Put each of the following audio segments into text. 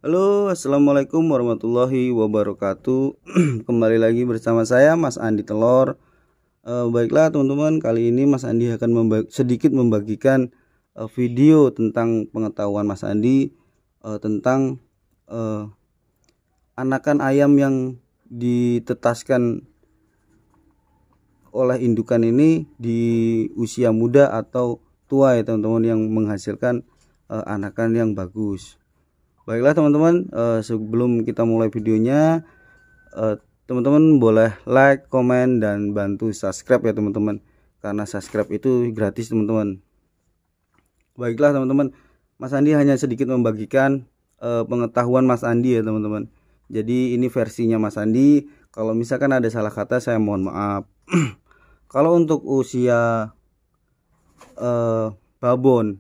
Halo, assalamualaikum warahmatullahi wabarakatuh. Kembali lagi bersama saya Mas Andi Telor. Baiklah teman-teman, kali ini Mas Andi akan sedikit membagikan video tentang pengetahuan Mas Andi tentang anakan ayam yang ditetaskan oleh indukan ini di usia muda atau tua ya teman-teman, yang menghasilkan anakan yang bagus. Baiklah teman-teman, sebelum kita mulai videonya, teman-teman boleh like, komen, dan bantu subscribe ya teman-teman, karena subscribe itu gratis teman-teman. Baiklah teman-teman, Mas Andi hanya sedikit membagikan pengetahuan Mas Andi ya teman-teman. Jadi ini versinya Mas Andi. Kalau misalkan ada salah kata, saya mohon maaf. Kalau untuk usia babon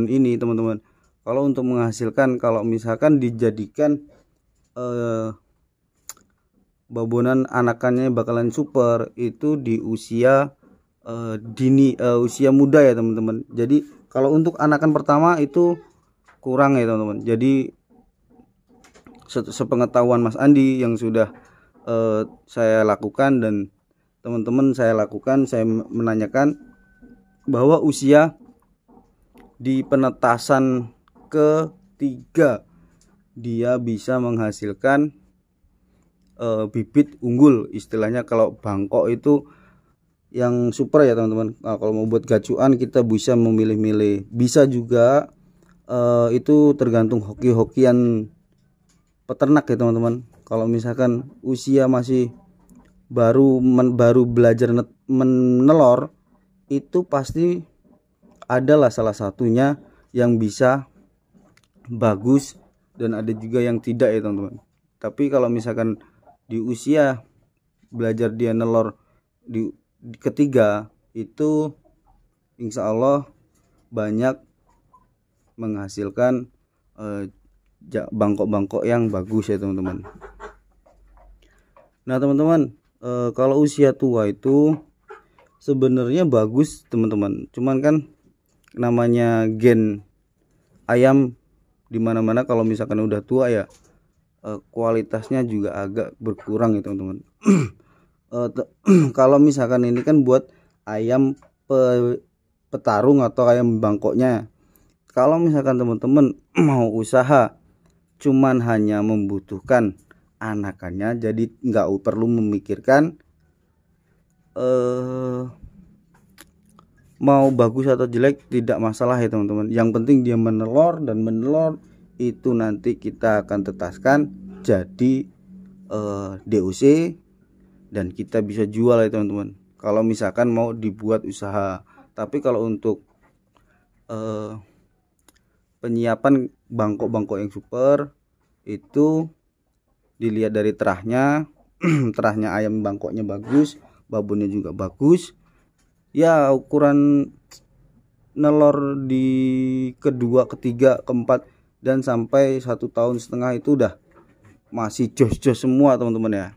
ini teman-teman, kalau untuk menghasilkan, kalau misalkan dijadikan babonan anakannya bakalan super itu di usia usia muda ya teman-teman. Jadi kalau untuk anakan pertama itu kurang ya teman-teman. Jadi sepengetahuan Mas Andi yang sudah saya lakukan dan teman-teman saya lakukan, saya menanyakan bahwa usia di penetasan ketiga dia bisa menghasilkan bibit unggul, istilahnya kalau bangkok itu yang super ya teman-teman. Nah, kalau mau buat gacuan kita bisa memilih-milih, bisa juga itu tergantung hoki-hokian peternak ya teman-teman. Kalau misalkan usia masih baru belajar menelor, itu pasti adalah salah satunya yang bisa bagus dan ada juga yang tidak ya teman-teman. Tapi kalau misalkan di usia belajar dia nelor di ketiga itu insya Allah banyak menghasilkan bangkok-bangkok yang bagus ya teman-teman. Nah teman-teman, kalau usia tua itu sebenarnya bagus teman-teman, cuman kan namanya gen ayam dimana-mana kalau misalkan udah tua ya kualitasnya juga agak berkurang ya teman-teman. Kalau misalkan ini kan buat ayam petarung atau ayam bangkoknya. Kalau misalkan teman-teman mau usaha cuman hanya membutuhkan anakannya, jadi nggak perlu memikirkan mau bagus atau jelek, tidak masalah ya teman-teman. Yang penting dia menelor, dan menelor itu nanti kita akan tetaskan jadi DOC dan kita bisa jual ya teman-teman, kalau misalkan mau dibuat usaha. Tapi kalau untuk penyiapan bangkok-bangkok yang super itu dilihat dari terahnya. Terahnya ayam bangkoknya bagus, babonnya juga bagus ya, ukuran nelor di kedua, ketiga, keempat, dan sampai 1,5 tahun itu udah masih jos-jos semua teman-teman ya.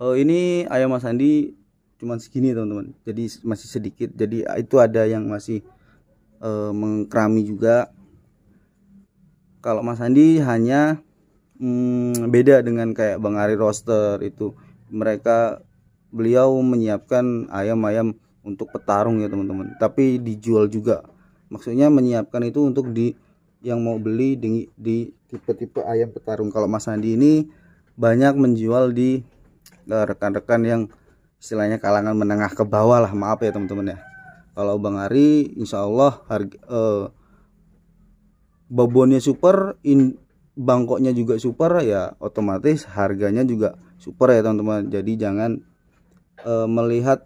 Ini ayam Mas Andi cuman segini teman-teman, jadi masih sedikit. Jadi itu ada yang masih mengkrami juga. Kalau Mas Andi hanya beda dengan kayak Bang Ari Roaster itu, beliau menyiapkan ayam-ayam untuk petarung ya teman-teman, tapi dijual juga. Maksudnya menyiapkan itu untuk yang mau beli di tipe-tipe ayam petarung. Kalau Mas Andi ini banyak menjual di rekan-rekan yang istilahnya kalangan menengah ke bawah lah, maaf ya teman-teman ya. Kalau Bang Ari insya Allah babonnya super, bangkoknya juga super ya, otomatis harganya juga super ya teman-teman. Jadi jangan melihat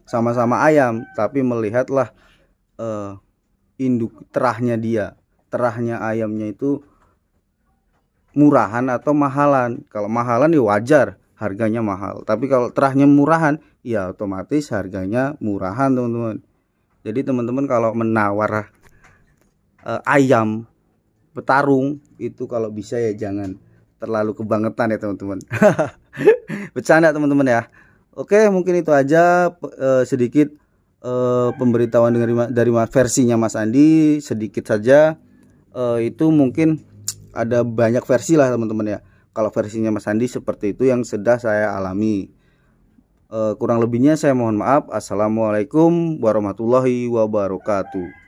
sama-sama ayam, tapi melihatlah induk terahnya dia. Terahnya ayamnya itu murahan atau mahalan. Kalau mahalan ya wajar harganya mahal, tapi kalau terahnya murahan ya otomatis harganya murahan teman-teman. Jadi teman-teman kalau menawar ayam petarung itu kalau bisa ya jangan terlalu kebangetan ya teman-teman. Bercanda teman-teman ya. Oke, mungkin itu aja sedikit pemberitahuan dari versinya Mas Andi sedikit saja. Itu mungkin ada banyak versi lah teman-teman ya. Kalau versinya Mas Andi seperti itu yang sudah saya alami. Kurang lebihnya saya mohon maaf. Assalamualaikum warahmatullahi wabarakatuh.